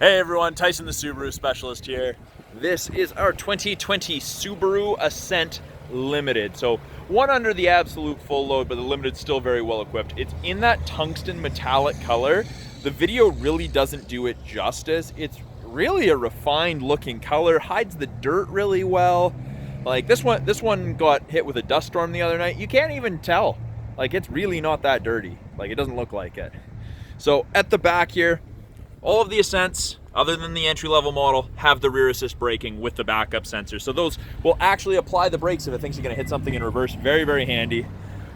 Hey everyone, Tyson the Subaru specialist here. This is our 2020 Subaru Ascent Limited. So one under the absolute full load, but the Limited's still very well equipped. It's in that tungsten metallic color. The video really doesn't do it justice. It's really a refined looking color, hides the dirt really well. Like this one got hit with a dust storm the other night. You can't even tell. Like it's really not that dirty. Like it doesn't look like it. So at the back here, all of the Ascents, other than the entry-level model, have the rear assist braking with the backup sensor. So those will actually apply the brakes if it thinks you're gonna hit something in reverse. Very, very handy.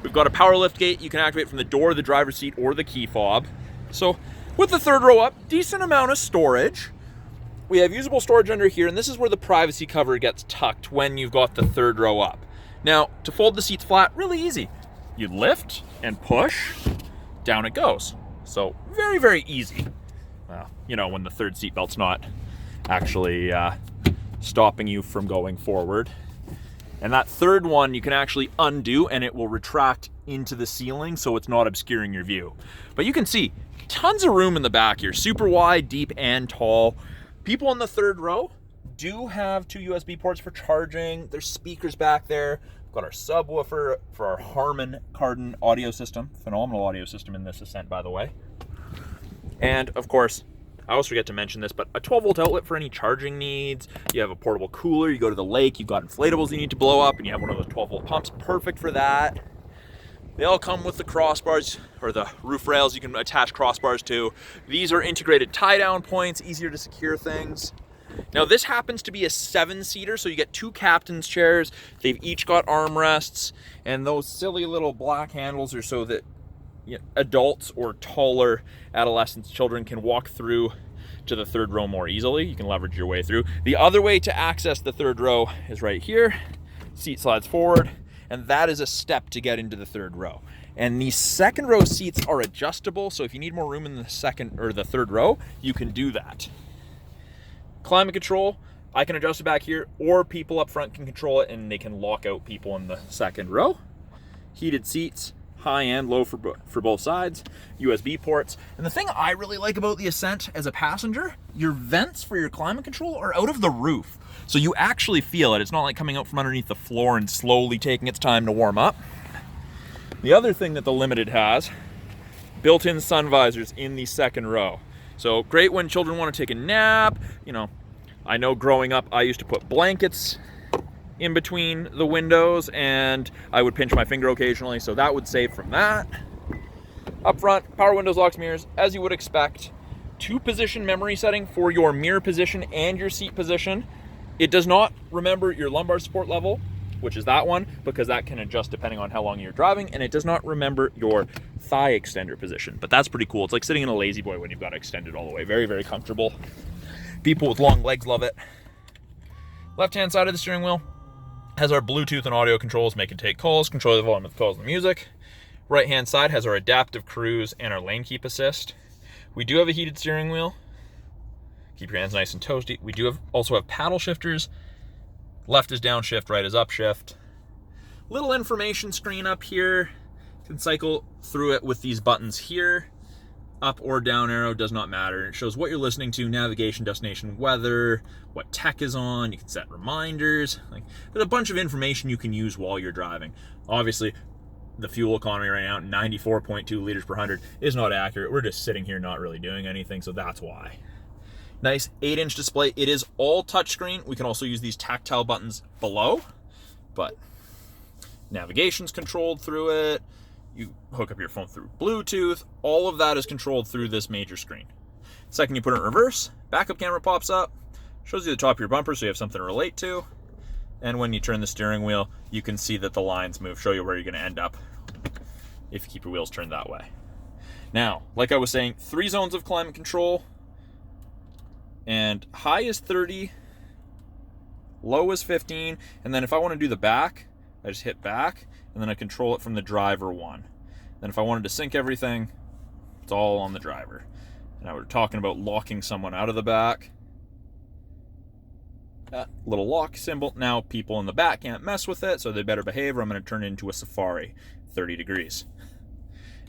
We've got a power lift gate you can activate from the door, the driver's seat, or the key fob. So with the third row up, decent amount of storage. We have usable storage under here, and this is where the privacy cover gets tucked when you've got the third row up. Now, to fold the seats flat, really easy. You lift and push, down it goes. So very, very easy. Well, you know, when the third seat belt's not actually stopping you from going forward. And that third one you can actually undo and it will retract into the ceiling so it's not obscuring your view. But you can see tons of room in the back here, super wide, deep, and tall. People in the third row do have 2 USB ports for charging. There's speakers back there. We've got our subwoofer for our Harman Kardon audio system. Phenomenal audio system in this Ascent, by the way. And of course, I always forget to mention this, but a 12-volt outlet for any charging needs. You have a portable cooler, you go to the lake, you've got inflatables you need to blow up, and you have one of those 12-volt pumps, perfect for that. They all come with the crossbars, or the roof rails you can attach crossbars to. These are integrated tie-down points, easier to secure things. Now this happens to be a 7-seater, so you get 2 captain's chairs. They've each got armrests, and those silly little black handles are so that adults or taller adolescents, children can walk through to the third row more easily. You can leverage your way through. The other way to access the third row is right here. Seat slides forward, and that is a step to get into the third row. And these second row seats are adjustable, so if you need more room in the second or the third row, you can do that. Climate control, I can adjust it back here, or people up front can control it and they can lock out people in the second row. Heated seats, high and low for both sides, USB ports. And the thing I really like about the Ascent as a passenger, your vents for your climate control are out of the roof. So you actually feel it. It's not like coming out from underneath the floor and slowly taking its time to warm up. The other thing that the Limited has, built-in sun visors in the second row. So great when children want to take a nap. You know, I know growing up I used to put blankets in between the windows and I would pinch my finger occasionally, so that would save from that. Up front, power windows, locks, mirrors, as you would expect. 2-position memory setting for your mirror position and your seat position. It does not remember your lumbar support level, which is that one, because that can adjust depending on how long you're driving, and it does not remember your thigh extender position, but that's pretty cool. It's like sitting in a lazy boy when you've got it extended all the way. Very, very comfortable. People with long legs love it. Left-hand side of the steering wheel has our Bluetooth and audio controls, make and take calls, control the volume of the calls and the music. Right hand side has our adaptive cruise and our lane keep assist. We do have a heated steering wheel. Keep your hands nice and toasty. We do also have paddle shifters. Left is downshift, right is upshift. Little information screen up here. You can cycle through it with these buttons here. Up or down arrow does not matter. It shows what you're listening to, navigation, destination, weather, what tech is on. You can set reminders. There's a bunch of information you can use while you're driving. Obviously, the fuel economy right now, 94.2 liters per 100, is not accurate. We're just sitting here not really doing anything, so that's why. Nice 8-inch display. It is all touchscreen. We can also use these tactile buttons below, but navigation's controlled through it. You hook up your phone through Bluetooth. All of that is controlled through this major screen. Second you put it in reverse, backup camera pops up, shows you the top of your bumper so you have something to relate to. And when you turn the steering wheel, you can see that the lines move, show you where you're gonna end up if you keep your wheels turned that way. Now, like I was saying, 3 zones of climate control, and high is 30, low is 15, and then if I wanna do the back, I just hit back, and then I control it from the driver one. Then if I wanted to sync everything, it's all on the driver. Now we're talking about locking someone out of the back. That little lock symbol. Now people in the back can't mess with it, so they better behave or I'm gonna turn it into a Safari, 30 degrees.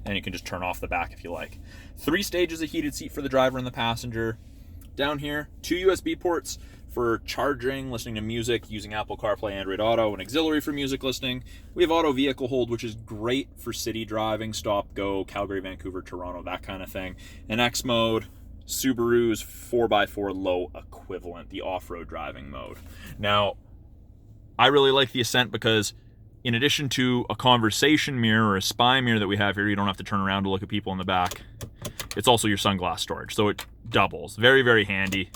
And you can just turn off the back if you like. 3 stages of heated seat for the driver and the passenger. Down here, 2 USB ports for charging, listening to music, using Apple CarPlay, Android Auto, and auxiliary for music listening. We have auto vehicle hold, which is great for city driving, stop, go, Calgary, Vancouver, Toronto, that kind of thing. And X mode, Subaru's 4x4 low equivalent, the off-road driving mode. Now, I really like the Ascent because in addition to a conversation mirror or a spy mirror that we have here, you don't have to turn around to look at people in the back. It's also your sunglass storage, so it doubles. Very, very handy.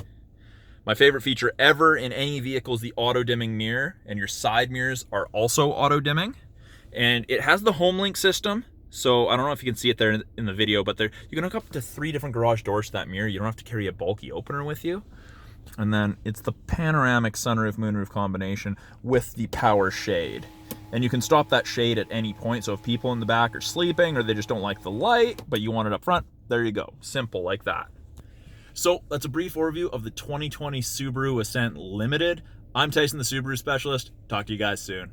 My favorite feature ever in any vehicle is the auto-dimming mirror, and your side mirrors are also auto-dimming. And it has the HomeLink system, so I don't know if you can see it there in the video, but you can hook up to 3 different garage doors to that mirror. You don't have to carry a bulky opener with you. And then it's the panoramic sunroof moonroof combination with the power shade. And you can stop that shade at any point, so if people in the back are sleeping or they just don't like the light, but you want it up front, there you go. Simple like that. So that's a brief overview of the 2020 Subaru Ascent Limited. I'm Tyson, the Subaru Specialist. Talk to you guys soon.